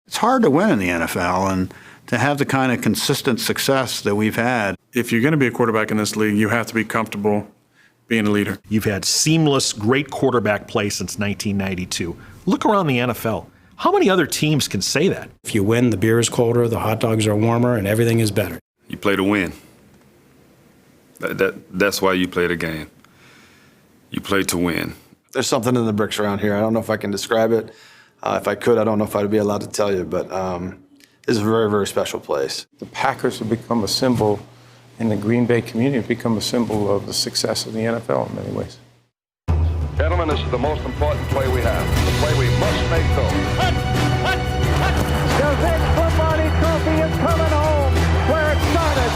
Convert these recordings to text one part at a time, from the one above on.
It's hard to win in the NFL, and to have the kind of consistent success that we've had. If you're going to be a quarterback in this league, you have to be comfortable being a leader. You've had seamless, great quarterback play since 1992. Look around the NFL. How many other teams can say that? If you win, the beer is colder, the hot dogs are warmer, and everything is better. You play to win. That's why you play the game. You play to win. There's something in the bricks around here. I don't know if I can describe it. If I could, I don't know if I'd be allowed to tell you, but this is a very, very special place. The Packers have become a symbol in the Green Bay community, have become a symbol of the success of the NFL in many ways. Gentlemen, this is the most important play we have. The play we must make go. The Vic Lombardi Trophy is coming home where it started.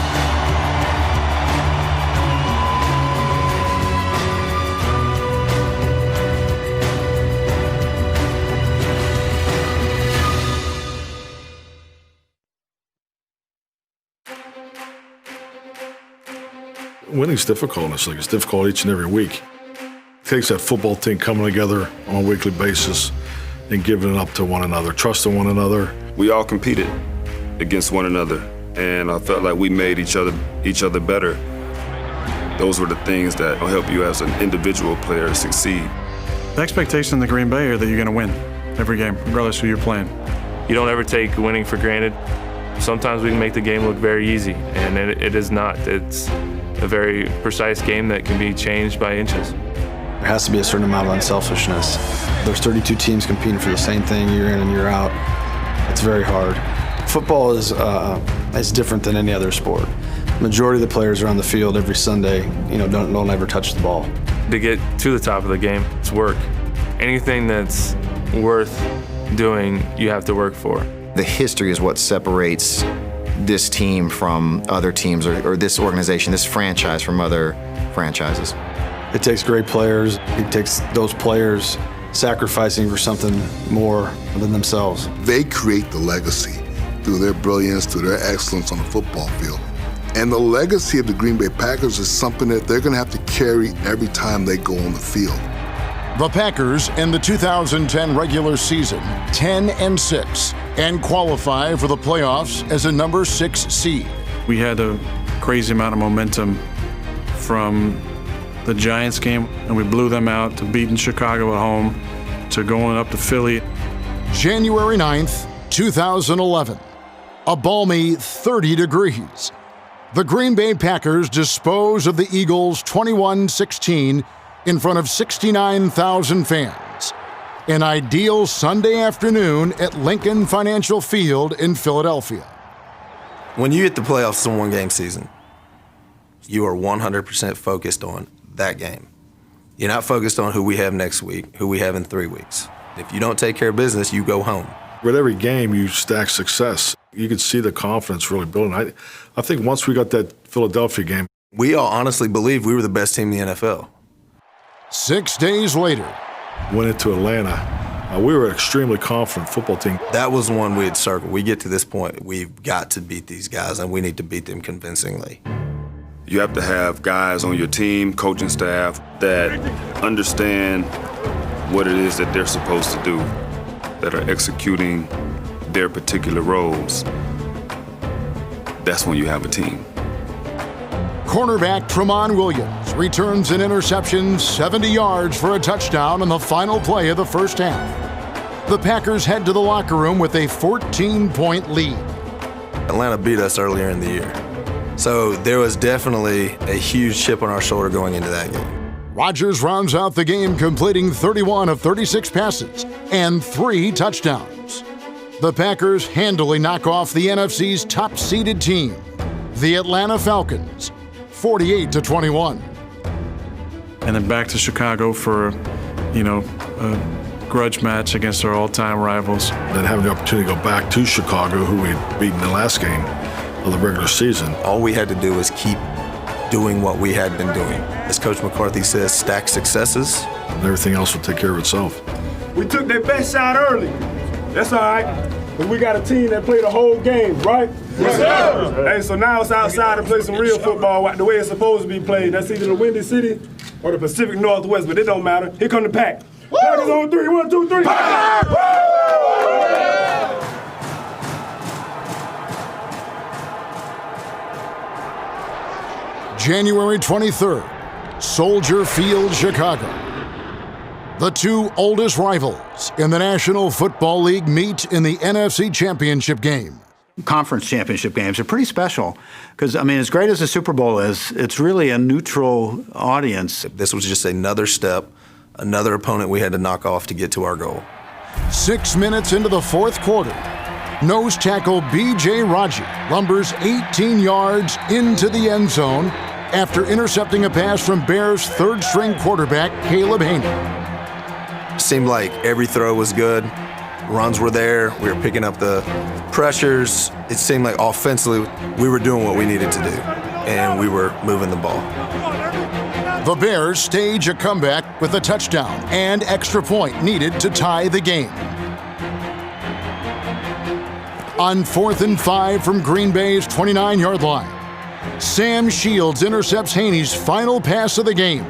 Winning's difficult in this league. It's difficult each and every week. It takes that football team coming together on a weekly basis and giving it up to one another, trusting one another. We all competed against one another, and I felt like we made each other better. Those were the things that will help you as an individual player succeed. The expectation in the Green Bay are that you're going to win every game, regardless of who you're playing. You don't ever take winning for granted. Sometimes we can make the game look very easy, and it is not. It's a very precise game that can be changed by inches. There has to be a certain amount of unselfishness. There's 32 teams competing for the same thing year in and year out. It's very hard. Football is different than any other sport. Majority of the players are on the field every Sunday, don't ever touch the ball. To get to the top of the game, it's work. Anything that's worth doing, you have to work for. The history is what separates this team from other teams or this organization, this franchise from other franchises. It takes great players. It takes those players sacrificing for something more than themselves. They create the legacy through their brilliance, through their excellence on the football field. And the legacy of the Green Bay Packers is something that they're going to have to carry every time they go on the field. The Packers end the 2010 regular season 10-6 and qualify for the playoffs as a number 6 seed. We had a crazy amount of momentum from the Giants game, and we blew them out, to beating Chicago at home, to going up to Philly. January 9th, 2011, a balmy 30 degrees. The Green Bay Packers dispose of the Eagles 21-16 in front of 69,000 fans. An ideal Sunday afternoon at Lincoln Financial Field in Philadelphia. When you hit the playoffs in one game season, you are 100% focused on that game. You're not focused on who we have next week, who we have in 3 weeks. If you don't take care of business, you go home. With every game, you stack success. You could see the confidence really building. I think once we got that Philadelphia game, we all honestly believed we were the best team in the NFL. 6 days later, went into Atlanta. We were an extremely confident football team. That was one we had circled. We get to this point, we've got to beat these guys, and we need to beat them convincingly. You have to have guys on your team, coaching staff, that understand what it is that they're supposed to do, that are executing their particular roles. That's when you have a team. Cornerback Tramon Williams returns an interception 70 yards for a touchdown on the final play of the first half. The Packers head to the locker room with a 14-point lead. Atlanta beat us earlier in the year. So there was definitely a huge chip on our shoulder going into that game. Rodgers rounds out the game, completing 31 of 36 passes and 3 touchdowns. The Packers handily knock off the NFC's top-seeded team, the Atlanta Falcons, 48-21. And then back to Chicago for, a grudge match against our all-time rivals. Then having the opportunity to go back to Chicago, who we'd beaten the last game of the regular season. All we had to do was keep doing what we had been doing. As Coach McCarthy says, stack successes. And everything else will take care of itself. We took their best shot early. That's all right. But we got a team that played the whole game, right? Yes, sir. Hey, so now it's outside to play some real football the way it's supposed to be played. That's either the Windy City or the Pacific Northwest, but it don't matter. Here come the Pack. Packers on 3, 1, 2, 3. January 23rd, Soldier Field, Chicago. The two oldest rivals in the National Football League meet in the NFC Championship game. Conference championship games are pretty special because, I mean, as great as the Super Bowl is, it's really a neutral audience. This was just another step, another opponent we had to knock off to get to our goal. 6 minutes into the fourth quarter, nose tackle B.J. Raji lumbers 18 yards into the end zone after intercepting a pass from Bears' third-string quarterback, Caleb Haney. Seemed like every throw was good. Runs were there. We were picking up the pressures. It seemed like offensively we were doing what we needed to do, and we were moving the ball. The Bears stage a comeback with a touchdown and extra point needed to tie the game. On 4th and 5 from Green Bay's 29-yard line, Sam Shields intercepts Haney's final pass of the game.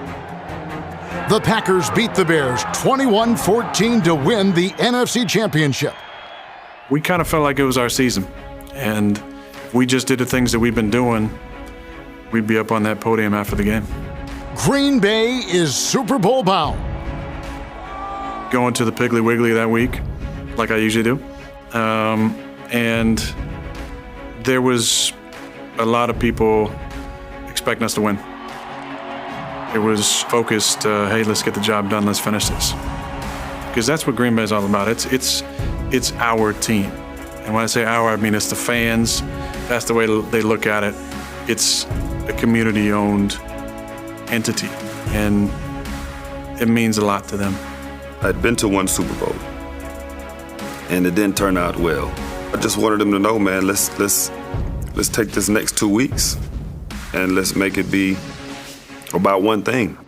The Packers beat the Bears 21-14 to win the NFC Championship. We kind of felt like it was our season, and if we just did the things that we've been doing, we'd be up on that podium after the game. Green Bay is Super Bowl bound. Going to the Piggly Wiggly that week, like I usually do, and there was a lot of people expecting us to win. It was focused, hey, let's get the job done, let's finish this. Because that's what Green Bay is all about. It's our team. And when I say our, I mean it's the fans. That's the way they look at it. It's a community-owned entity, and it means a lot to them. I'd been to one Super Bowl, and it didn't turn out well. I just wanted them to know, man, let's take this next 2 weeks, and let's make it be about one thing,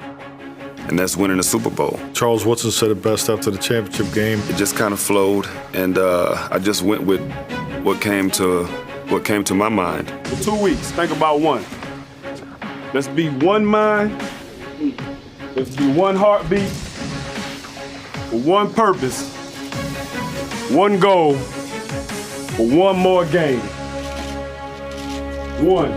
and that's winning the Super Bowl. Charles Woodson said it best after the championship game. It just kind of flowed, and I just went with what came to my mind. For 2 weeks, think about one. Let's be one mind. Let's be one heartbeat. For one purpose. One goal. For one more game. One.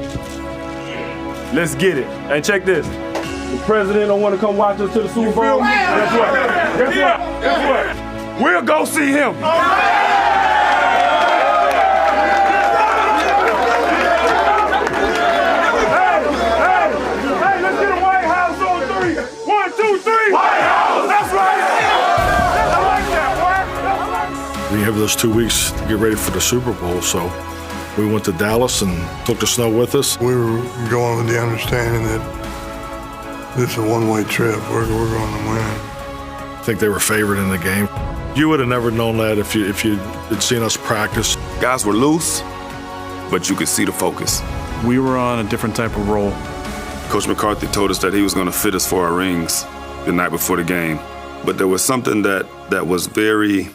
Let's get it. And check this. The president don't want to come watch us to the Super Bowl. Guess what? Guess what? We'll go see him. Hey, let's get a White House on 3. 1, 2, 3. White House. That's right. I like that, boy. We have those 2 weeks to get ready for the Super Bowl, so we went to Dallas and took the snow with us. We were going with the understanding that this is a one-way trip. We're going to win. I think they were favored in the game. You would have never known that if you had seen us practice. Guys were loose, but you could see the focus. We were on a different type of role. Coach McCarthy told us that he was going to fit us for our rings the night before the game. But there was something that was very,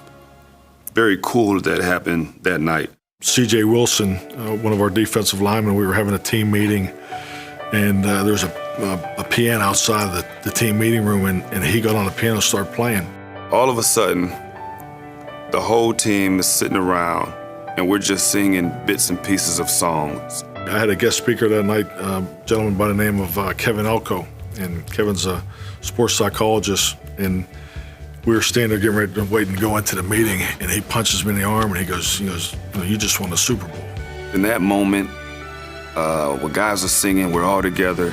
very cool that happened that night. C.J. Wilson, one of our defensive linemen, we were having a team meeting, and there's a piano outside of the team meeting room, and he got on the piano and started playing. All of a sudden, the whole team is sitting around, and we're just singing bits and pieces of songs. I had a guest speaker that night, a gentleman by the name of Kevin Elko, and Kevin's a sports psychologist, and we were standing there getting ready to wait and go into the meeting, and he punches me in the arm, and he goes, you just won the Super Bowl. In that moment, where guys are singing, we're all together,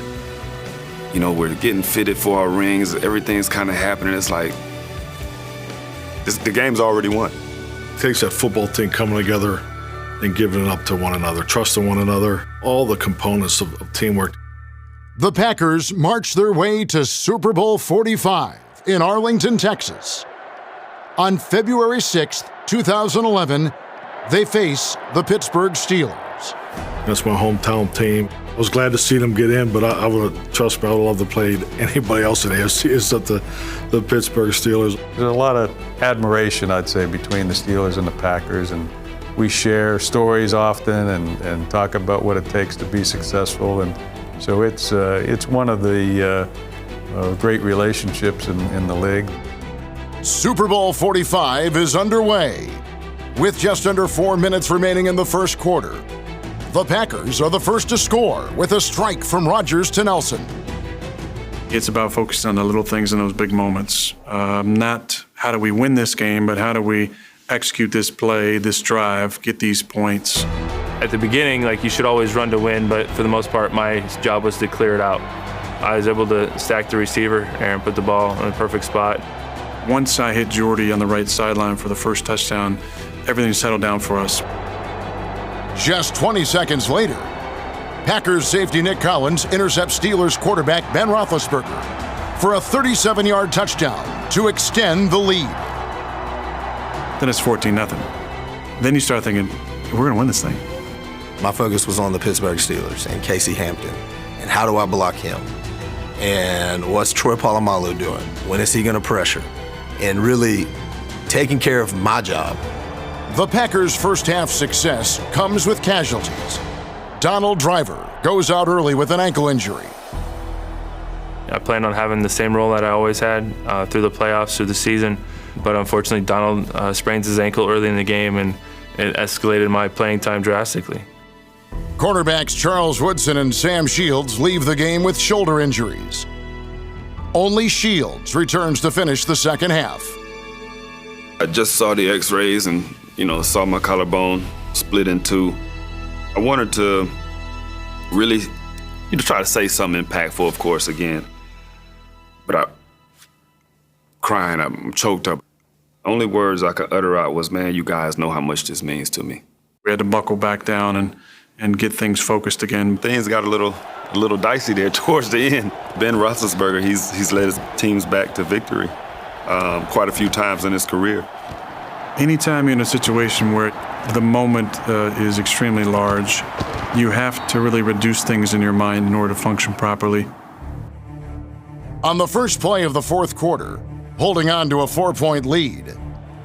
we're getting fitted for our rings, everything's kind of happening. It's like, the game's already won. It takes that football team coming together and giving it up to one another, trusting one another, all the components of teamwork. The Packers march their way to Super Bowl 45 in Arlington, Texas. On February 6th, 2011, they face the Pittsburgh Steelers. That's my hometown team. I was glad to see them get in, but I would have, trust me, I would love to play anybody else in the AFC except the Pittsburgh Steelers. There's a lot of admiration, I'd say, between the Steelers and the Packers, and we share stories often and talk about what it takes to be successful, and so it's one of the great relationships in the league. Super Bowl 45 is underway. With just under 4 minutes remaining in the first quarter, The Packers are the first to score with a strike from Rodgers to Nelson. It's about focusing on the little things in those big moments. Not how do we win this game, but how do we execute this play, this drive, get these points. At the beginning, you should always run to win, but for the most part, my job was to clear it out. I was able to stack the receiver and put the ball in the perfect spot. Once I hit Jordy on the right sideline for the first touchdown, everything settled down for us. Just 20 seconds later, Packers safety Nick Collins intercepts Steelers quarterback Ben Roethlisberger for a 37-yard touchdown to extend the lead. Then it's 14-0. Then you start thinking, we're going to win this thing. My focus was on the Pittsburgh Steelers and Casey Hampton. And how do I block him? And what's Troy Polamalu doing? When is he going to pressure? And really taking care of my job. The Packers' first half success comes with casualties. Donald Driver goes out early with an ankle injury. I planned on having the same role that I always had through the playoffs, through the season. But unfortunately, Donald sprains his ankle early in the game, and it escalated my playing time drastically. Cornerbacks Charles Woodson and Sam Shields leave the game with shoulder injuries. Only Shields returns to finish the second half. I just saw the x-rays and, saw my collarbone split in two. I wanted to really try to say something impactful, of course, again. But I'm choked up. Only words I could utter out was, man, you guys know how much this means to me. We had to buckle back down and get things focused again. Things got a little dicey there towards the end. Ben Roethlisberger, he's led his teams back to victory quite a few times in his career. Anytime you're in a situation where the moment is extremely large, you have to really reduce things in your mind in order to function properly. On the first play of the fourth quarter, holding on to a 4-point lead,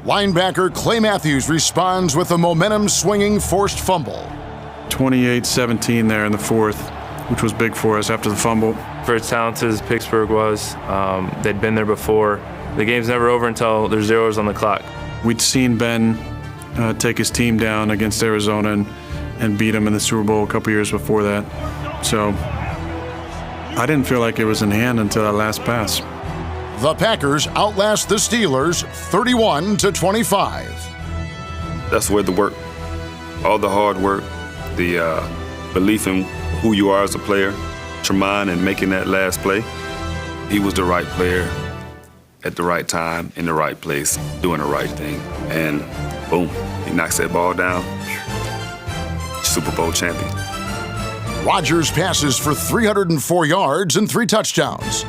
linebacker Clay Matthews responds with a momentum-swinging forced fumble. 28-17 there in the fourth, which was big for us after the fumble. For as talented as Pittsburgh was, they'd been there before. The game's never over until there's zeros on the clock. We'd seen Ben take his team down against Arizona and beat him in the Super Bowl a couple years before that. So I didn't feel like it was in hand until that last pass. The Packers outlast the Steelers 31-25. That's where the work, all the hard work, the belief in who you are as a player, Tremont and making that last play, he was the right player at the right time, in the right place, doing the right thing. And boom, he knocks that ball down. Super Bowl champion. Rodgers passes for 304 yards and 3 touchdowns.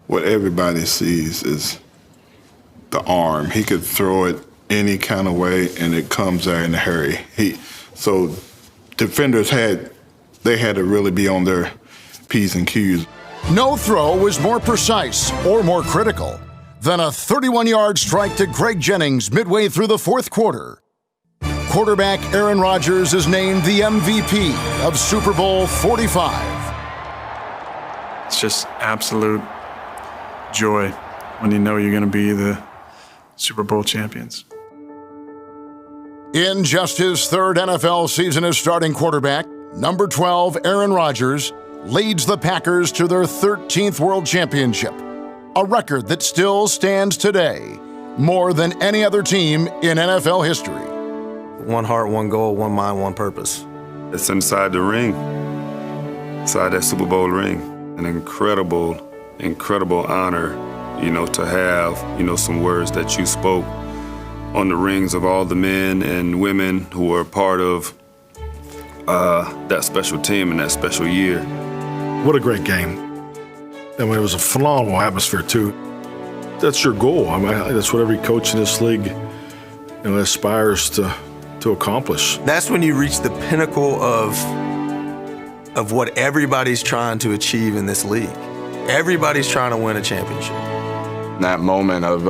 What everybody sees is the arm. He could throw it any kind of way, and it comes there in a hurry. So defenders had to really be on their P's and Q's. No throw was more precise or more critical than a 31-yard strike to Greg Jennings midway through the fourth quarter. Quarterback Aaron Rodgers is named the MVP of Super Bowl 45. It's just absolute joy when you know you're going to be the Super Bowl champions. In just his third NFL season as starting quarterback, number 12, Aaron Rodgers, leads the Packers to their 13th World Championship, a record that still stands today, more than any other team in NFL history. One heart, one goal, one mind, one purpose. It's inside the ring, inside that Super Bowl ring. An incredible honor, to have, some words that you spoke on the rings of all the men and women who were part of that special team and that special year. What a great game. It was a phenomenal atmosphere, too. That's your goal. That's what every coach in this league aspires to accomplish. That's when you reach the pinnacle of what everybody's trying to achieve in this league. Everybody's trying to win a championship. That moment of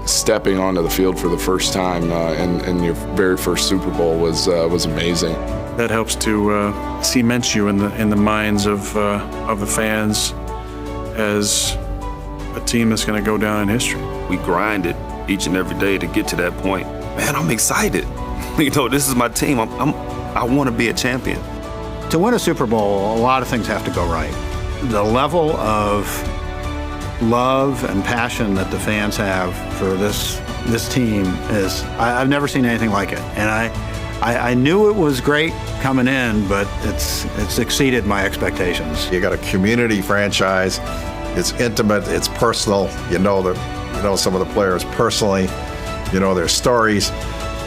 stepping onto the field for the first time in your very first Super Bowl was amazing. That helps to cement you in the minds of the fans as a team that's going to go down in history. We grinded each and every day to get to that point. Man, I'm excited. this is my team. I want to be a champion. To win a Super Bowl, a lot of things have to go right. The level of love and passion that the fans have for this team is, I've never seen anything like it. And I knew it was great coming in, but it's exceeded my expectations. You got a community franchise. It's intimate. It's personal. You know some of the players personally. You know their stories.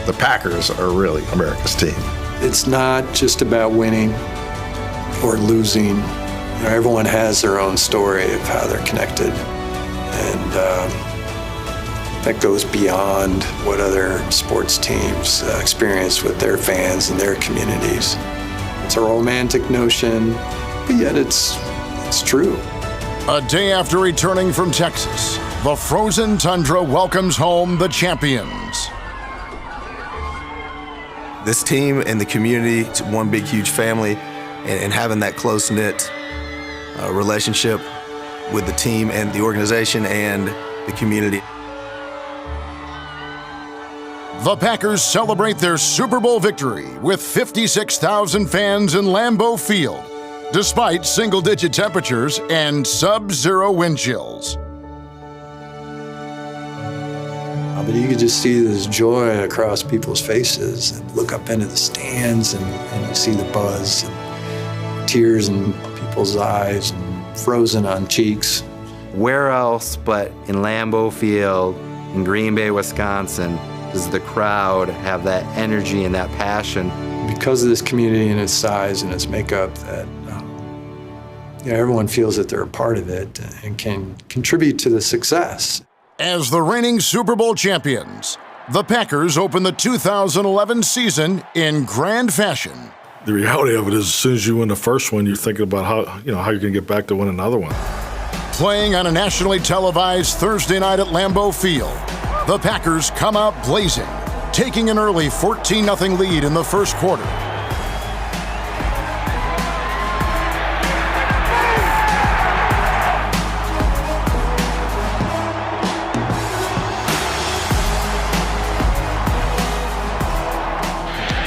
The Packers are really America's team. It's not just about winning or losing. Everyone has their own story of how they're connected, and that goes beyond what other sports teams experience with their fans and their communities. It's a romantic notion, but yet it's true. A day after returning from Texas, the frozen tundra welcomes home the champions. This team and the community, it's one big, huge family, and having that close-knit relationship with the team and the organization and the community. The Packers celebrate their Super Bowl victory with 56,000 fans in Lambeau Field, despite single-digit temperatures and sub-zero wind chills. But you could just see this joy across people's faces and look up into the stands and you see the buzz and tears in people's eyes and frozen on cheeks. Where else but in Lambeau Field in Green Bay, Wisconsin, does the crowd have that energy and that passion? Because of this community and its size and its makeup, that everyone feels that they're a part of it and can contribute to the success. As the reigning Super Bowl champions, the Packers open the 2011 season in grand fashion. The reality of it is, as soon as you win the first one, you're thinking about how you're going to get back to win another one. Playing on a nationally televised Thursday night at Lambeau Field, the Packers come out blazing, taking an early 14-0 lead in the first quarter.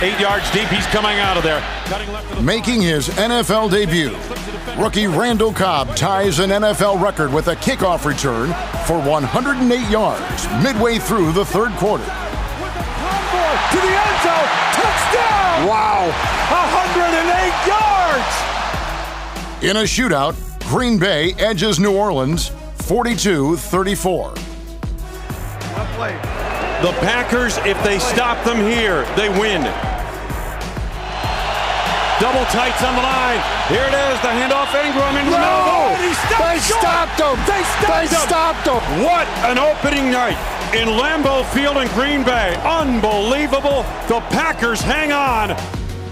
Eight yards deep, he's coming out of there. Making his NFL debut, rookie Randall Cobb ties an NFL record with a kickoff return for 108 yards midway through the third quarter. To the end zone, touchdown! Wow, 108 yards! In a shootout, Green Bay edges New Orleans 42-34. The Packers, if they stop them here, they win. Double tights on the line. Here it is, the handoff, Ingram into the middle. They stopped him. They stopped him. What an opening night in Lambeau Field in Green Bay. Unbelievable. The Packers hang on.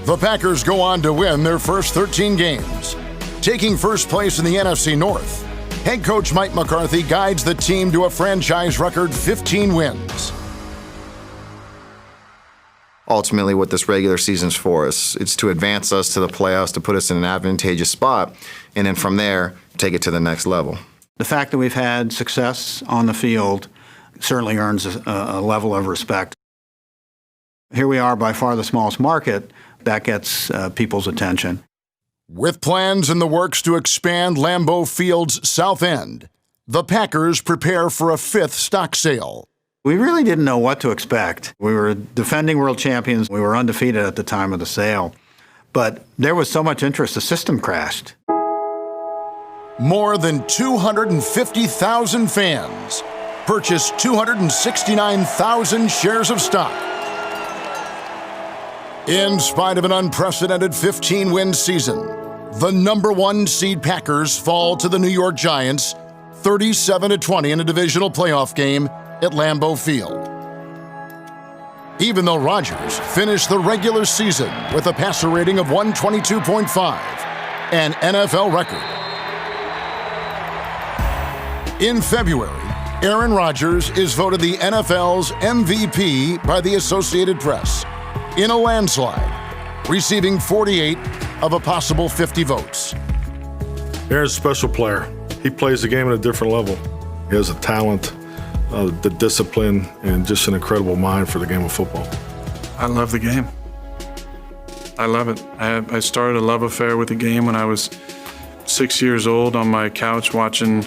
The Packers go on to win their first 13 games, taking first place in the NFC North. Head coach Mike McCarthy guides the team to a franchise record 15 wins. Ultimately, what this regular season's for us, it's to advance us to the playoffs, to put us in an advantageous spot, and then from there, take it to the next level. The fact that we've had success on the field certainly earns a level of respect. Here we are, by far the smallest market. That gets people's attention. With plans in the works to expand Lambeau Field's south end, the Packers prepare for a fifth stock sale. We really didn't know what to expect. We were defending world champions. We were undefeated at the time of the sale. But there was so much interest, the system crashed. More than 250,000 fans purchased 269,000 shares of stock. In spite of an unprecedented 15-win season, the number 1 seed Packers fall to the New York Giants 37-20 in a divisional playoff game at Lambeau Field. Even though Rodgers finished the regular season with a passer rating of 122.5, an NFL record. In February, Aaron Rodgers is voted the NFL's MVP by the Associated Press in a landslide, receiving 48 of a possible 50 votes. Aaron's a special player. He plays the game at a different level. He has the talent, the discipline, and just an incredible mind for the game of football. I love the game. I love it. I started a love affair with the game when I was 6 years old on my couch watching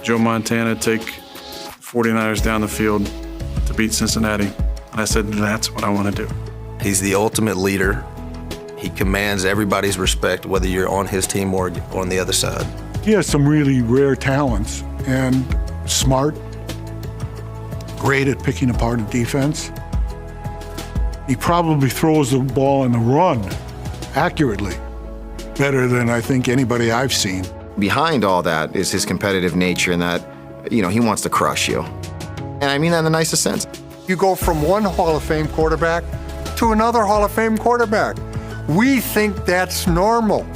Joe Montana take 49ers down the field to beat Cincinnati. And I said, that's what I want to do. He's the ultimate leader. He commands everybody's respect, whether you're on his team or on the other side. He has some really rare talents and smart, great at picking apart a defense. He probably throws the ball in the run accurately, better than I think anybody I've seen. Behind all that is his competitive nature and that, he wants to crush you. And I mean that in the nicest sense. You go from one Hall of Fame quarterback to another Hall of Fame quarterback. We think that's normal.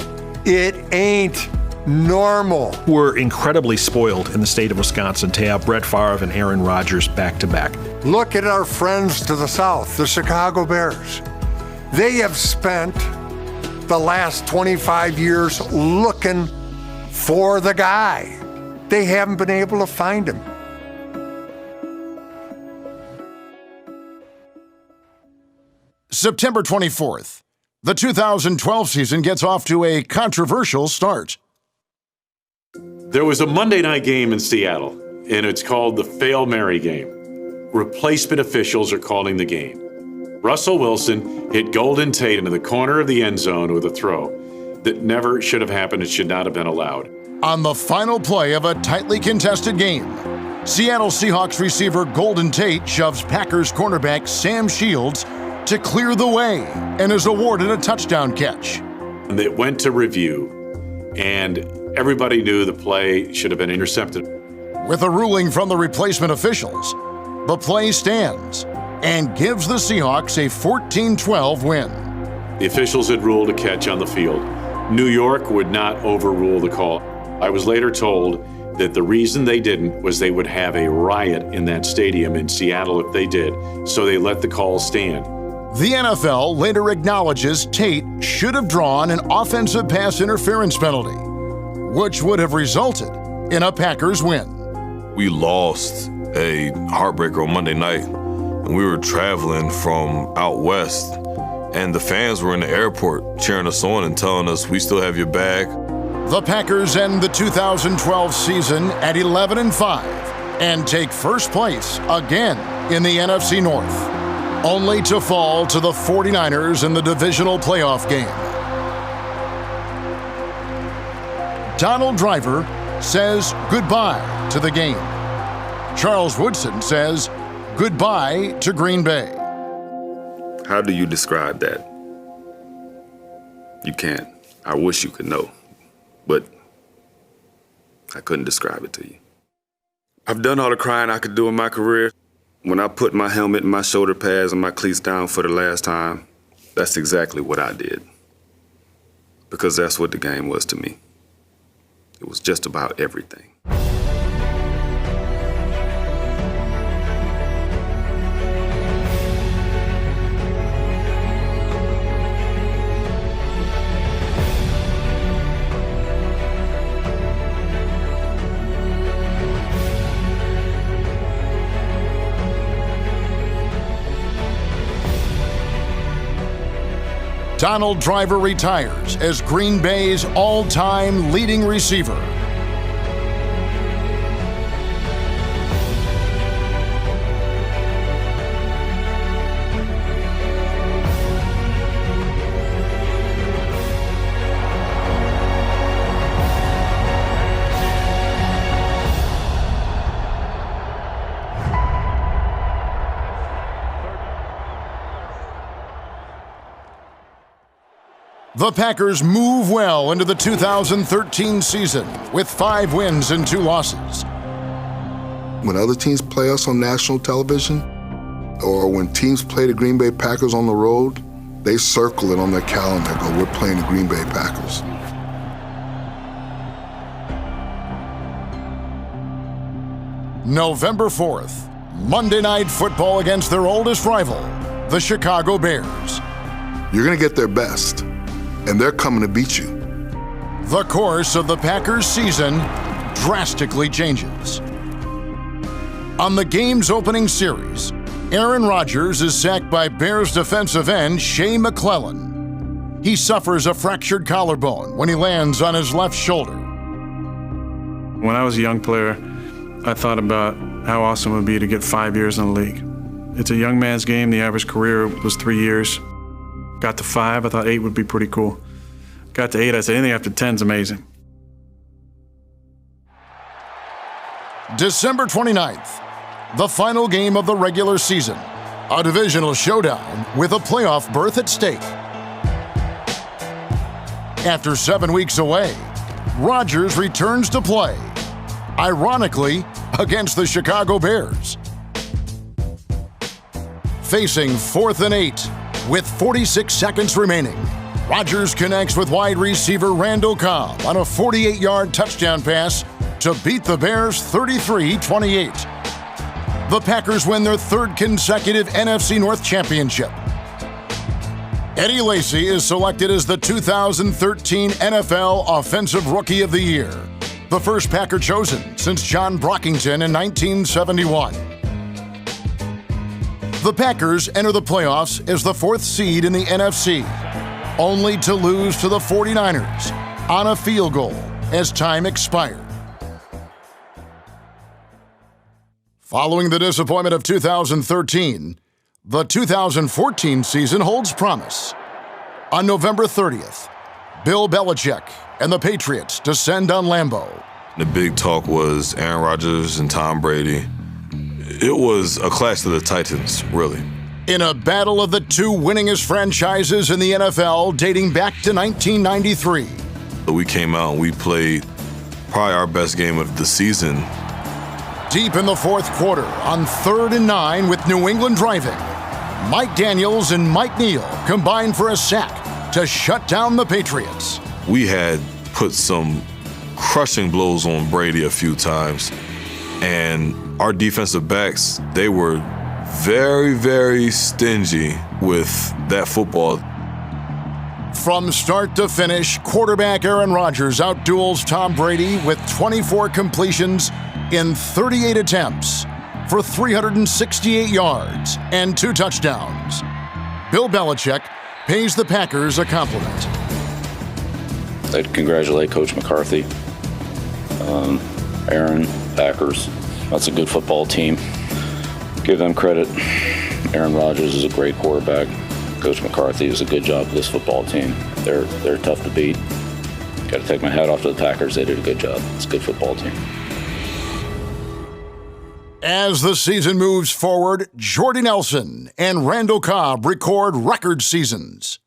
It ain't normal. We're incredibly spoiled in the state of Wisconsin to have Brett Favre and Aaron Rodgers back to back. Look at our friends to the south, the Chicago Bears. They have spent the last 25 years looking for the guy. They haven't been able to find him. September 24th. The 2012 season gets off to a controversial start. There was a Monday night game in Seattle, and it's called the Fail Mary game. Replacement officials are calling the game. Russell Wilson hit Golden Tate into the corner of the end zone with a throw that never should have happened. It should not have been allowed. On the final play of a tightly contested game, Seattle Seahawks receiver Golden Tate shoves Packers cornerback Sam Shields to clear the way and is awarded a touchdown catch. And it went to review, and everybody knew the play should have been intercepted. With a ruling from the replacement officials, the play stands and gives the Seahawks a 14-12 win. The officials had ruled a catch on the field. New York would not overrule the call. I was later told that the reason they didn't was they would have a riot in that stadium in Seattle if they did, so they let the call stand. The NFL later acknowledges Tate should have drawn an offensive pass interference penalty, which would have resulted in a Packers win. We lost a heartbreaker on Monday night, and we were traveling from out west, and the fans were in the airport cheering us on and telling us, we still have your bag. The Packers end the 2012 season at 11-5 and take first place again in the NFC North, only to fall to the 49ers in the divisional playoff game. Donald Driver says goodbye to the game. Charles Woodson says goodbye to Green Bay. How do you describe that? You can't. I wish you could know, but I couldn't describe it to you. I've done all the crying I could do in my career. When I put my helmet and my shoulder pads and my cleats down for the last time, that's exactly what I did. Because that's what the game was to me. It was just about everything. Donald Driver retires as Green Bay's all-time leading receiver. The Packers move well into the 2013 season with 5 wins and 2 losses. When other teams play us on national television, or when teams play the Green Bay Packers on the road, they circle it on their calendar and go, we're playing the Green Bay Packers. November 4th, Monday Night Football against their oldest rival, the Chicago Bears. You're going to get their best, and they're coming to beat you. The course of the Packers season drastically changes. On the game's opening series, Aaron Rodgers is sacked by Bears defensive end Shea McClellan. He suffers a fractured collarbone when he lands on his left shoulder. When I was a young player, I thought about how awesome it would be to get 5 years in the league. It's a young man's game. The average career was 3 years. Got to 5, I thought 8 would be pretty cool. Got to 8, I said anything after 10 is amazing. December 29th, the final game of the regular season. A divisional showdown with a playoff berth at stake. After 7 weeks away, Rodgers returns to play, ironically, against the Chicago Bears. Facing 4th and 8, with 46 seconds remaining, Rodgers connects with wide receiver Randall Cobb on a 48-yard touchdown pass to beat the Bears 33-28. The Packers win their 3rd consecutive NFC North championship. Eddie Lacy is selected as the 2013 NFL Offensive Rookie of the Year, the first Packer chosen since John Brockington in 1971. The Packers enter the playoffs as the 4th seed in the NFC, only to lose to the 49ers on a field goal as time expired. Following the disappointment of 2013, the 2014 season holds promise. On November 30th, Bill Belichick and the Patriots descend on Lambeau. The big talk was Aaron Rodgers and Tom Brady. It was a clash of the Titans, really. In a battle of the 2 winningest franchises in the NFL dating back to 1993. We came out and we played probably our best game of the season. Deep in the 4th quarter, on 3rd and 9 with New England driving, Mike Daniels and Mike Neal combined for a sack to shut down the Patriots. We had put some crushing blows on Brady a few times, and our defensive backs, they were very, very stingy with that football. From start to finish, quarterback Aaron Rodgers outduels Tom Brady with 24 completions in 38 attempts for 368 yards and 2 touchdowns. Bill Belichick pays the Packers a compliment. I'd congratulate Coach McCarthy, Aaron, Packers. That's a good football team. Give them credit. Aaron Rodgers is a great quarterback. Coach McCarthy does a good job with this football team. They're tough to beat. Got to take my hat off to the Packers. They did a good job. It's a good football team. As the season moves forward, Jordy Nelson and Randall Cobb record record seasons.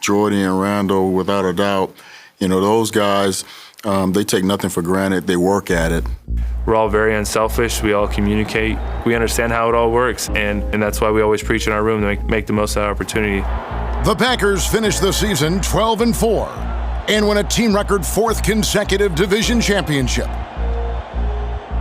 Jordy and Randall, without a doubt, those guys, they take nothing for granted. They work at it. We're all very unselfish. We all communicate. We understand how it all works, and that's why we always preach in our room to make the most of that opportunity. The Packers finish the season 12-4 and win a team record 4th consecutive division championship.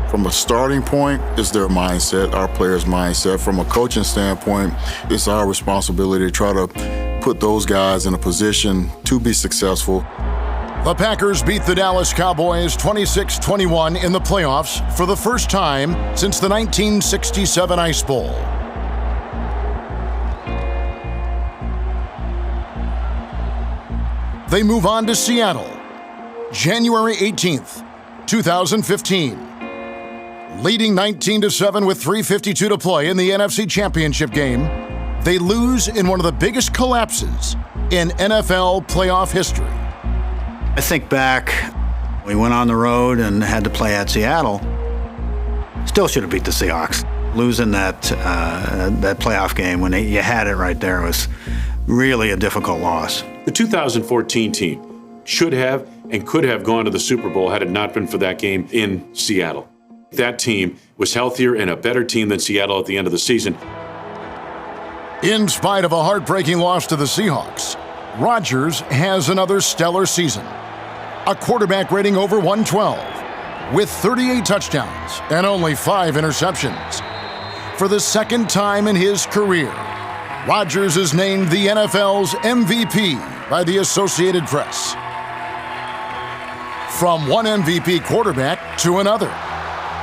From a starting point, it's their mindset, our players' mindset. From a coaching standpoint, it's our responsibility to try to put those guys in a position to be successful. The Packers beat the Dallas Cowboys 26-21 in the playoffs for the first time since the 1967 Ice Bowl. They move on to Seattle, January 18th, 2015. Leading 19-7 with 3:52 to play in the NFC Championship game, they lose in one of the biggest collapses in NFL playoff history. I think back, we went on the road and had to play at Seattle. Still should have beat the Seahawks. Losing that playoff game when you had it right there was really a difficult loss. The 2014 team should have and could have gone to the Super Bowl had it not been for that game in Seattle. That team was healthier and a better team than Seattle at the end of the season. In spite of a heartbreaking loss to the Seahawks, Rodgers has another stellar season. A quarterback rating over 112, with 38 touchdowns and only 5 interceptions. For the 2nd time in his career, Rodgers is named the NFL's MVP by the Associated Press. From one MVP quarterback to another.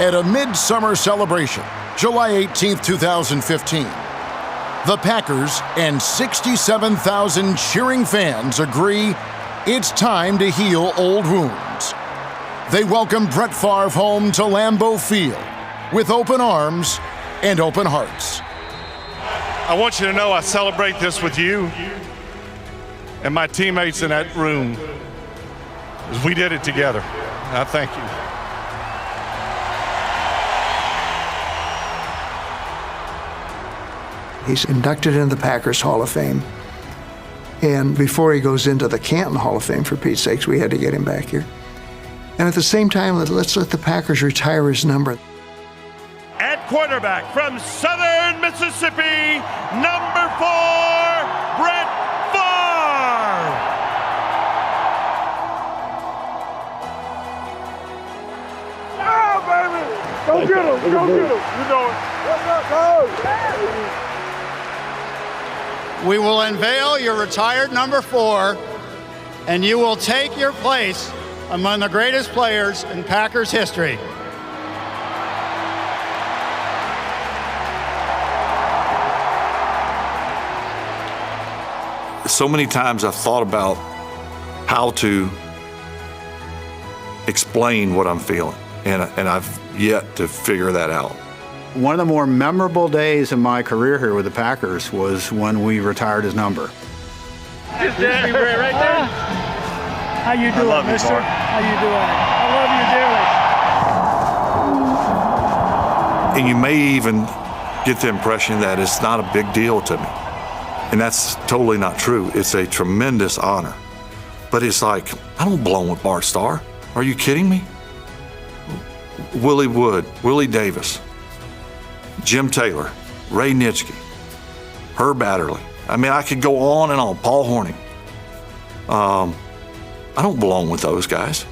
At a midsummer celebration, July 18, 2015. The Packers and 67,000 cheering fans agree it's time to heal old wounds. They welcome Brett Favre home to Lambeau Field with open arms and open hearts. I want you to know I celebrate this with you and my teammates in that room, as we did it together. I thank you. He's inducted into the Packers Hall of Fame. And before he goes into the Canton Hall of Fame, for Pete's sakes, we had to get him back here. And at the same time, let's let the Packers retire his number. At quarterback from Southern Mississippi, number 4, Brett Favre. Oh, baby! Go get him! Go get him! You know it. We will unveil your retired number 4, and you will take your place among the greatest players in Packers history. So many times I've thought about how to explain what I'm feeling, and I've yet to figure that out. One of the more memorable days in my career here with the Packers was when we retired his number. Is that right there? How you doing, mister? How you doing? I love you dearly. And you may even get the impression that it's not a big deal to me. And that's totally not true. It's a tremendous honor. But it's like, I don't belong with Bart Starr. Are you kidding me? Willie Wood, Willie Davis, Jim Taylor, Ray Nitschke, Herb Adderley. I mean, I could go on and on. Paul Hornung. I don't belong with those guys.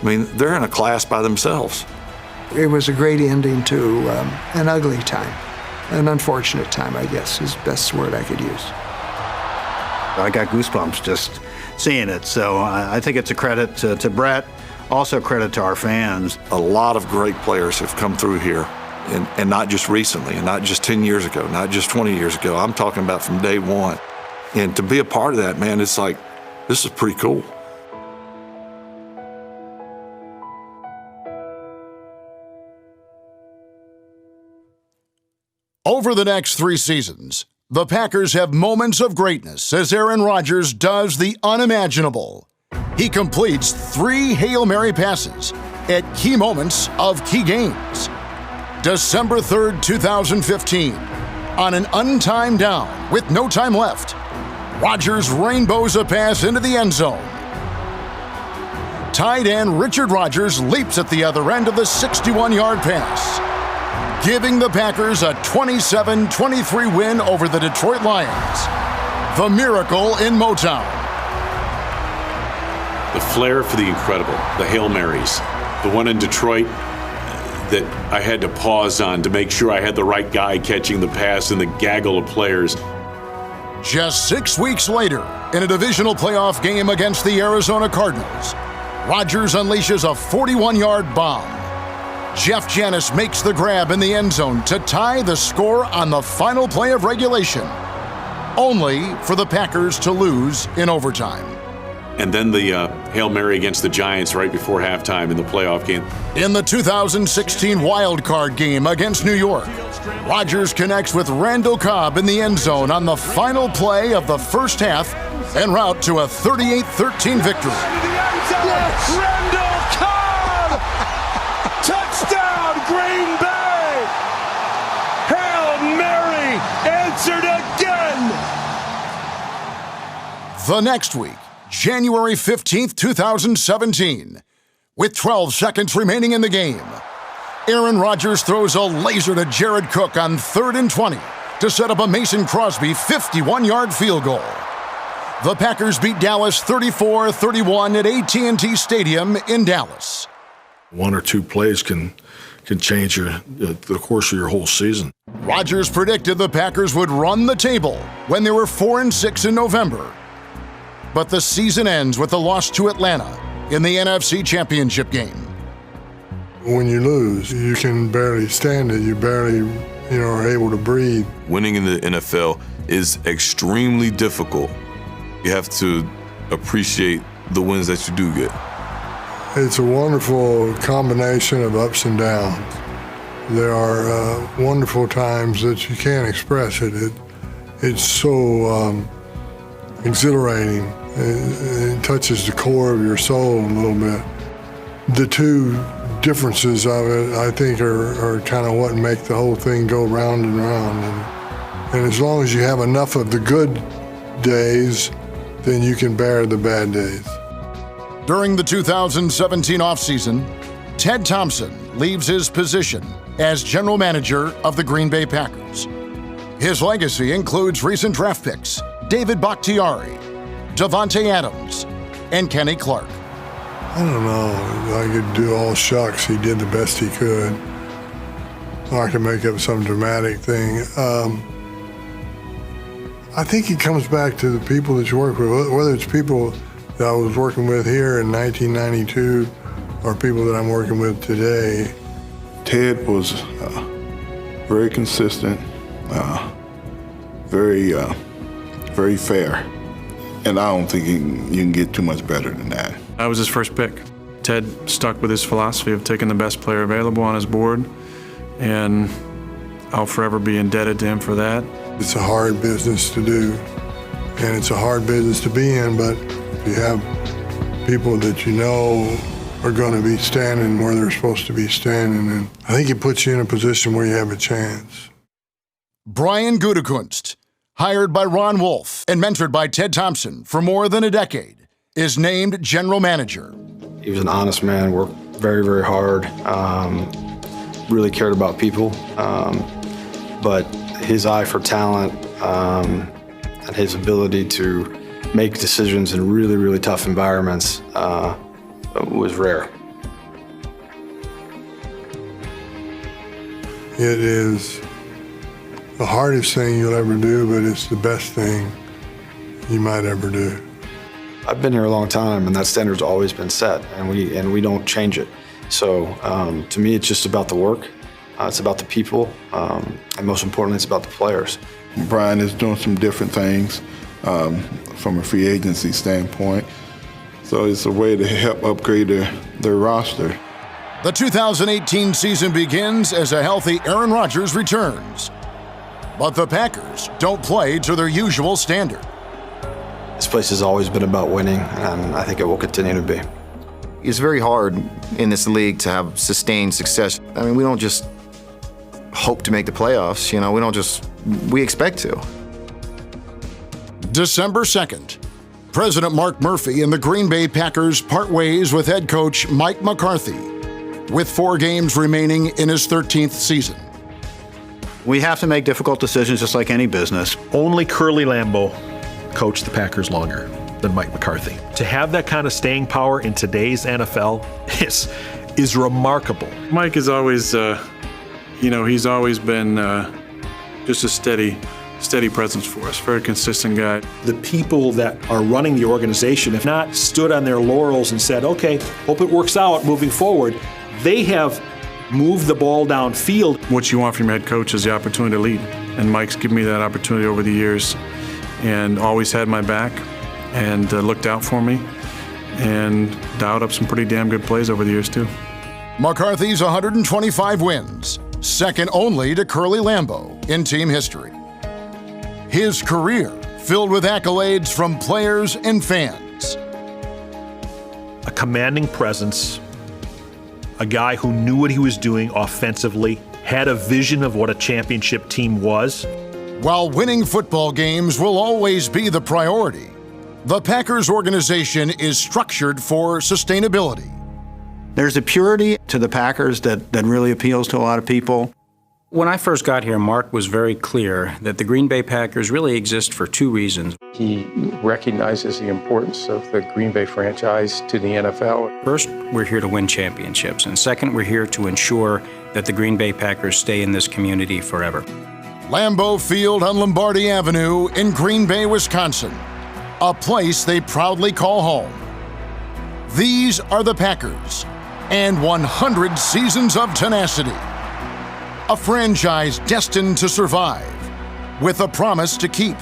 I mean, they're in a class by themselves. It was a great ending to an ugly time. An unfortunate time, I guess, is the best word I could use. I got goosebumps just seeing it. So I think it's a credit to Brett, also credit to our fans. A lot of great players have come through here. And not just recently, and not just 10 years ago, not just 20 years ago. I'm talking about from day one. And to be a part of that, man, it's like, this is pretty cool. Over the next 3 seasons, the Packers have moments of greatness as Aaron Rodgers does the unimaginable. He completes 3 Hail Mary passes at key moments of key games. December 3rd, 2015, on an untimed down with no time left, Rodgers rainbows a pass into the end zone. Tight end Richard Rodgers leaps at the other end of the 61-yard pass, giving the Packers a 27-23 win over the Detroit Lions. The miracle in Motown. The flair for the incredible, the Hail Marys. The one in Detroit that I had to pause on to make sure I had the right guy catching the pass in the gaggle of players. Just 6 weeks later, in a divisional playoff game against the Arizona Cardinals, Rodgers unleashes a 41-yard bomb. Jeff Janis makes the grab in the end zone to tie the score on the final play of regulation, only for the Packers to lose in overtime. And then the Hail Mary against the Giants right before halftime in the playoff game. In the 2016 wild card game against New York, Rodgers connects with Randall Cobb in the end zone on the final play of the first half en route to a 38-13 victory. Yes! Randall Cobb! Touchdown, Green Bay! Hail Mary answered again! The next week, January 15th, 2017. With 12 seconds remaining in the game, Aaron Rodgers throws a laser to Jared Cook on 3rd and 20 to set up a Mason Crosby 51-yard field goal. The Packers beat Dallas 34-31 at AT&T Stadium in Dallas. 1 or 2 plays can change the course of your whole season. Rodgers predicted the Packers would run the table when they were 4-6 in November. But the season ends with a loss to Atlanta in the NFC Championship game. When you lose, you can barely stand it. You barely, are able to breathe. Winning in the NFL is extremely difficult. You have to appreciate the wins that you do get. It's a wonderful combination of ups and downs. There are wonderful times that you can't express it. It's so exhilarating. It touches the core of your soul a little bit. The two differences of it, I think, are kind of what make the whole thing go round and round. And as long as you have enough of the good days, then you can bear the bad days. During the 2017 offseason, Ted Thompson leaves his position as general manager of the Green Bay Packers. His legacy includes recent draft picks David Bakhtiari, Davante Adams, and Kenny Clark. I don't know. I could do all shucks. He did the best he could. Or I could make up some dramatic thing. I think it comes back to the people that you work with, whether it's people that I was working with here in 1992 or people that I'm working with today. Ted was very consistent, very fair, and I don't think you can get too much better than that. I was his first pick. Ted stuck with his philosophy of taking the best player available on his board, and I'll forever be indebted to him for that. It's a hard business to do, and it's a hard business to be in, but if you have people that you know are going to be standing where they're supposed to be standing, and I think it puts you in a position where you have a chance. Brian Gutekunst, hired by Ron Wolf and mentored by Ted Thompson for more than a decade, is named general manager. He was an honest man, worked very, very hard, really cared about people, but his eye for talent and his ability to make decisions in really, really tough environments was rare. It is the hardest thing you'll ever do, but it's the best thing you might ever do. I've been here a long time, and that standard's always been set, and we don't change it. So to me, it's just about the work. It's about the people, and most importantly, it's about the players. Brian is doing some different things from a free agency standpoint. So it's a way to help upgrade their roster. The 2018 season begins as a healthy Aaron Rodgers returns. But the Packers don't play to their usual standard. This place has always been about winning, and I think it will continue to be. It's very hard in this league to have sustained success. I mean, we don't just hope to make the playoffs, we expect to. December 2nd, President Mark Murphy and the Green Bay Packers part ways with head coach Mike McCarthy, with 4 games remaining in his 13th season. We have to make difficult decisions just like any business. Only Curly Lambeau coached the Packers longer than Mike McCarthy. To have that kind of staying power in today's NFL is remarkable. Mike is always, he's always been just a steady presence for us, very consistent guy. The people that are running the organization have not stood on their laurels and said, okay, hope it works out moving forward. They have moved the ball downfield. What you want from your head coach is the opportunity to lead. And Mike's given me that opportunity over the years and always had my back and looked out for me and dialed up some pretty damn good plays over the years too. McCarthy's 125 wins, second only to Curly Lambeau in team history. His career filled with accolades from players and fans. A commanding presence, a guy who knew what he was doing offensively, had a vision of what a championship team was. While winning football games will always be the priority, the Packers organization is structured for sustainability. There's a purity to the Packers that really appeals to a lot of people. When I first got here, Mark was very clear that the Green Bay Packers really exist for 2 reasons. He recognizes the importance of the Green Bay franchise to the NFL. First, we're here to win championships. And second, we're here to ensure that the Green Bay Packers stay in this community forever. Lambeau Field on Lombardi Avenue in Green Bay, Wisconsin, a place they proudly call home. These are the Packers, and 100 seasons of tenacity. A franchise destined to survive with a promise to keep.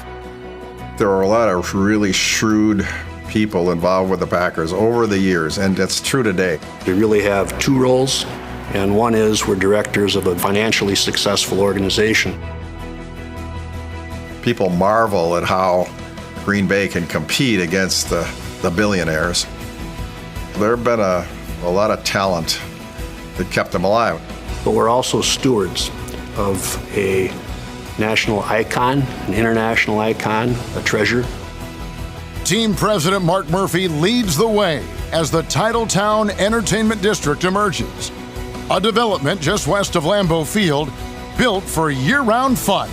There are a lot of really shrewd people involved with the Packers over the years, and that's true today. We really have two roles, and one is we're directors of a financially successful organization. People marvel at how Green Bay can compete against the billionaires. There have been a lot of talent that kept them alive. But we're also stewards of a national icon, an international icon, a treasure. Team President Mark Murphy leads the way as the Titletown Entertainment District emerges, a development just west of Lambeau Field built for year-round fun.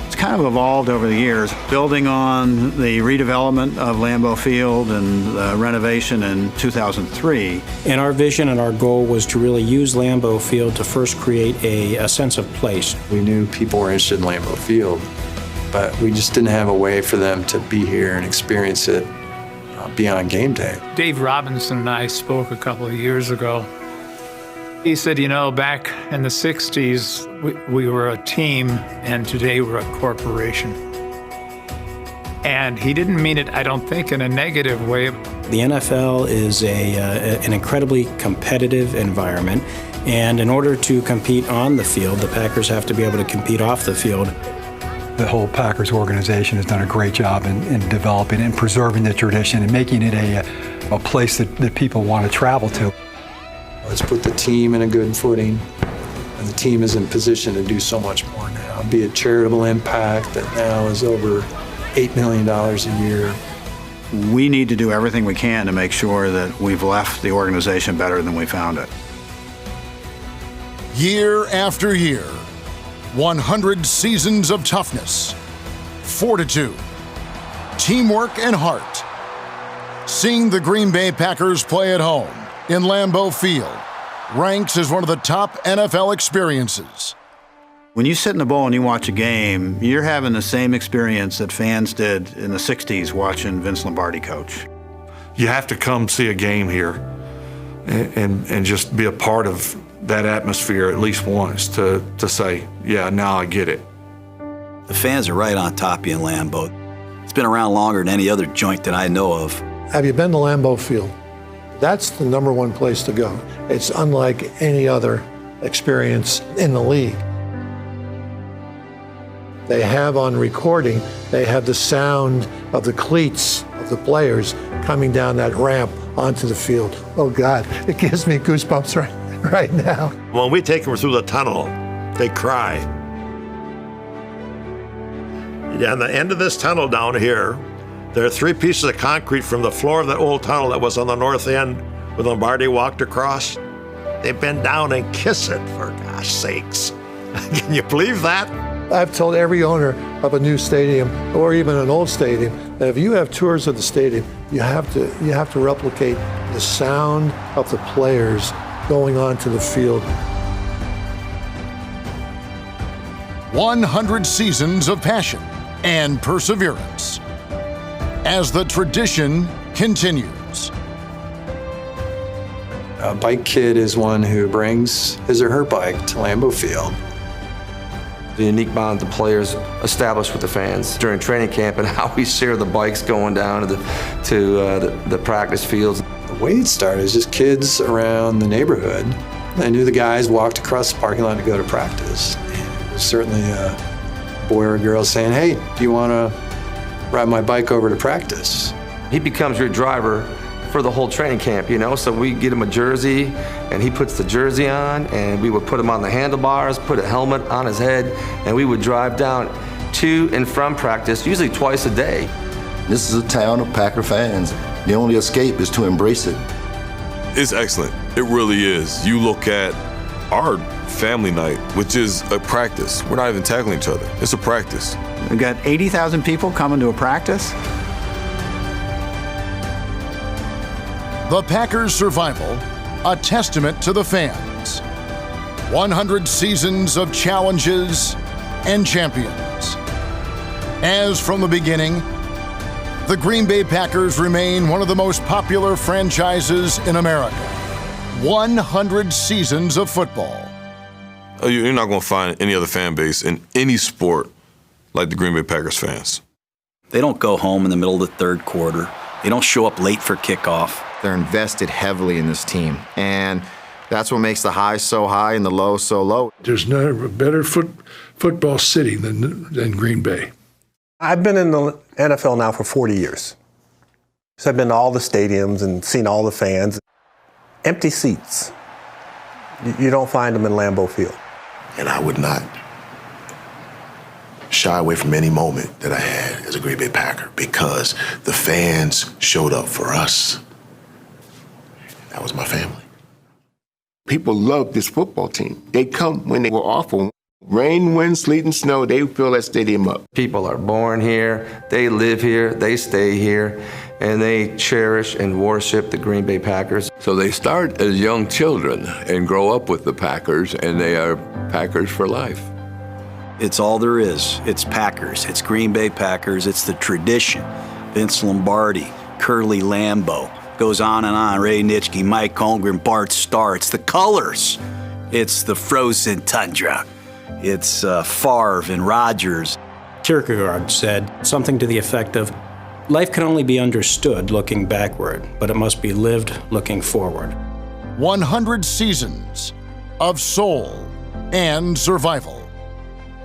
It's kind of evolved over the years, building on the redevelopment of Lambeau Field and renovation in 2003. And our vision and our goal was to really use Lambeau Field to first create a sense of place. We knew people were interested in Lambeau Field, but we just didn't have a way for them to be here and experience it beyond game day. Dave Robinson and I spoke a couple of years ago. He said, you know, back in the 60s, we were a team, and today we're a corporation. And he didn't mean it, I don't think, in a negative way. The NFL is an incredibly competitive environment, and in order to compete on the field, the Packers have to be able to compete off the field. The whole Packers organization has done a great job in developing and preserving the tradition and making it a place that people want to travel to. Let's put the team in a good footing, and the team is in position to do so much more now. Be a charitable impact that now is over $8 million a year. We need to do everything we can to make sure that we've left the organization better than we found it. Year after year, 100 seasons of toughness, fortitude, teamwork, and heart. Seeing the Green Bay Packers play at home in Lambeau Field ranks as one of the top NFL experiences. When you sit in the bowl and you watch a game, you're having the same experience that fans did in the 60s watching Vince Lombardi coach. You have to come see a game here and just be a part of that atmosphere at least once to say, yeah, now I get it. The fans are right on top of you in Lambeau. It's been around longer than any other joint that I know of. Have you been to Lambeau Field? That's the number one place to go. It's unlike any other experience in the league. They have on recording, they have the sound of the cleats of the players coming down that ramp onto the field. Oh God, it gives me goosebumps right now. When we take them through the tunnel, they cry. On the end of this tunnel down here, there are 3 pieces of concrete from the floor of that old tunnel that was on the north end when Lombardi walked across. They bend down and kiss it, for gosh sakes. Can you believe that? I've told every owner of a new stadium or even an old stadium that if you have tours of the stadium, you have to replicate the sound of the players going onto the field. 100 seasons of passion and perseverance as the tradition continues. A bike kid is one who brings his or her bike to Lambeau Field. The unique bond the players establish with the fans during training camp and how we share the bikes going down to the practice fields. The way it started is just kids around the neighborhood. They knew the guys walked across the parking lot to go to practice. And it was certainly a boy or a girl saying, hey, do you want to ride my bike over to practice? He becomes your driver for the whole training camp, you know? So we get him a jersey, and he puts the jersey on, and we would put him on the handlebars, put a helmet on his head, and we would drive down to and from practice, usually twice a day. This is a town of Packer fans. The only escape is to embrace it. It's excellent. It really is. You look at our family night, which is a practice. We're not even tackling each other. It's a practice. We've got 80,000 people coming to a practice. The Packers' survival, a testament to the fans. 100 seasons of challenges and champions. As from the beginning, the Green Bay Packers remain one of the most popular franchises in America. 100 seasons of football. You're not going to find any other fan base in any sport like the Green Bay Packers fans. They don't go home in the middle of the third quarter. They don't show up late for kickoff. They're invested heavily in this team, and that's what makes the highs so high and the lows so low. There's never a better football city than Green Bay. I've been in the NFL now for 40 years. So I've been to all the stadiums and seen all the fans. Empty seats. You don't find them in Lambeau Field. And I would not shy away from any moment that I had as a Green Bay Packer because the fans showed up for us. That was my family. People love this football team. They come when they were awful. Rain, wind, sleet, and snow, they fill that stadium up. People are born here, they live here, they stay here, and they cherish and worship the Green Bay Packers. So they start as young children and grow up with the Packers, and they are Packers for life. It's all there is. It's Packers. It's Green Bay Packers. It's the tradition. Vince Lombardi, Curly Lambeau, goes on and on. Ray Nitschke, Mike Holmgren, Bart Starr. It's the colors. It's the frozen tundra. It's Favre and Rodgers. Kierkegaard said something to the effect of, life can only be understood looking backward, but it must be lived looking forward. 100 seasons of soul and survival.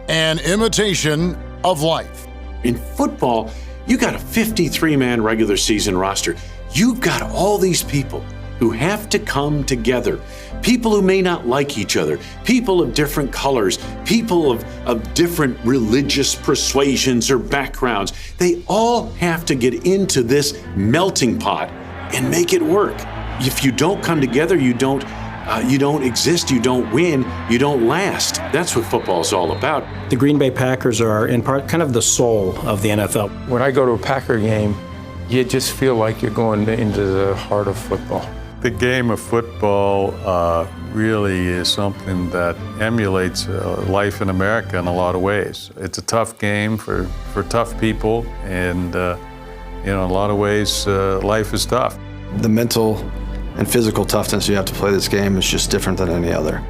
An imitation of life. In football, you got a 53-man regular season roster. You've got all these people who have to come together. People who may not like each other, people of different colors, people of different religious persuasions or backgrounds. They all have to get into this melting pot and make it work. If you don't come together, you don't exist, you don't win, you don't last. That's what football is all about. The Green Bay Packers are, in part, kind of the soul of the NFL. When I go to a Packer game, you just feel like you're going into the heart of football. The game of football really is something that emulates life in America in a lot of ways. It's a tough game for tough people, and in a lot of ways, life is tough. The mental and physical toughness you have to play this game is just different than any other.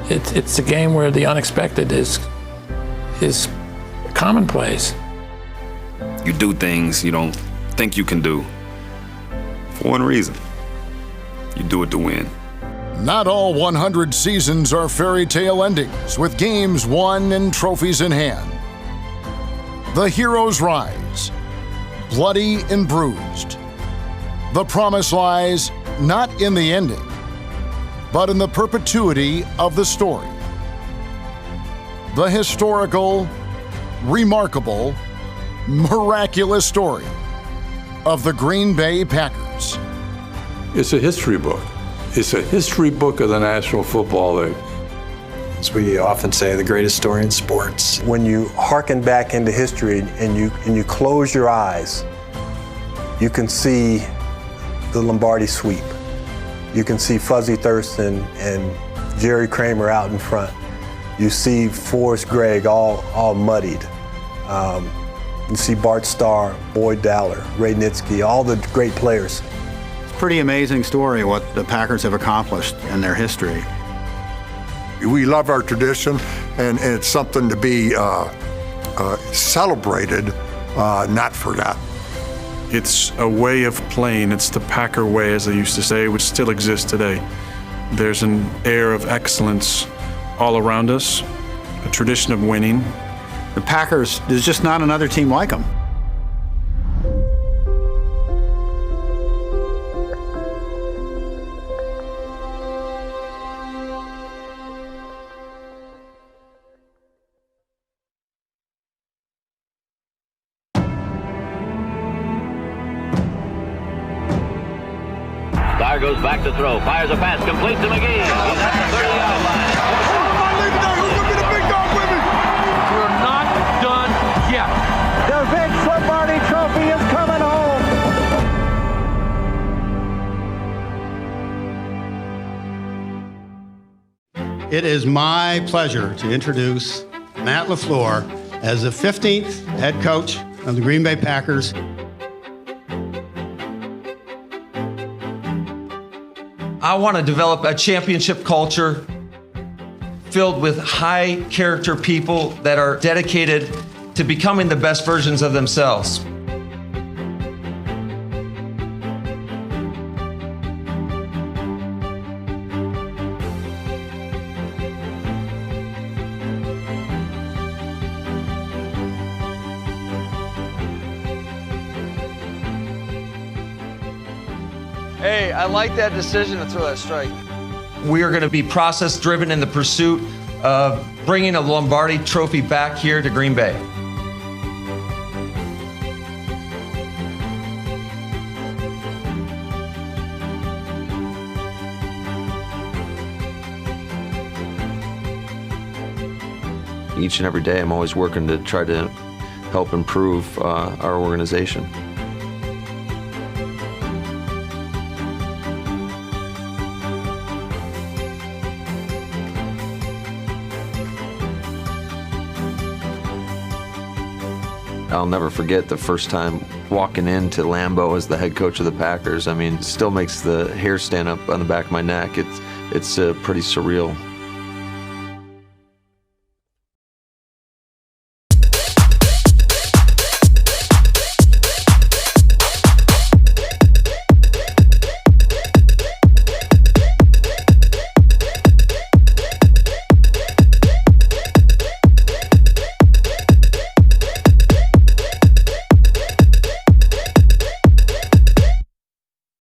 It's a game where the unexpected is commonplace. You do things you don't think you can do for one reason. You do it to win. Not all 100 seasons are fairy tale endings with games won and trophies in hand. The heroes rise, bloody and bruised. The promise lies not in the ending, but in the perpetuity of the story. The historical, remarkable, miraculous story of the Green Bay Packers. It's a history book. It's a history book of the National Football League. As we often say, the greatest story in sports. When you hearken back into history and you close your eyes, you can see the Lombardi sweep. You can see Fuzzy Thurston and Jerry Kramer out in front. You see Forrest Gregg all muddied. You see Bart Starr, Boyd Dowler, Ray Nitschke, all the great players. Pretty amazing story what the Packers have accomplished in their history. We love our tradition, and it's something to be celebrated, not forgotten. It's a way of playing. It's the Packer way, as they used to say, which still exists today. There's an air of excellence all around us, a tradition of winning. The Packers, there's just not another team like them. Starr goes back to throw, fires a pass, complete to McGee. He's at the 30-yard line. We're not done yet. The Vince Lombardi Trophy is coming home. It is my pleasure to introduce Matt LaFleur as the 15th head coach of the Green Bay Packers. I want to develop a championship culture filled with high character people that are dedicated to becoming the best versions of themselves. Hey, I like that decision to throw that strike. We are going to be process driven in the pursuit of bringing a Lombardi trophy back here to Green Bay. Each and every day, I'm always working to try to help improve our organization. I'll never forget the first time walking into Lambeau as the head coach of the Packers. I mean, it still makes the hair stand up on the back of my neck. It's pretty surreal.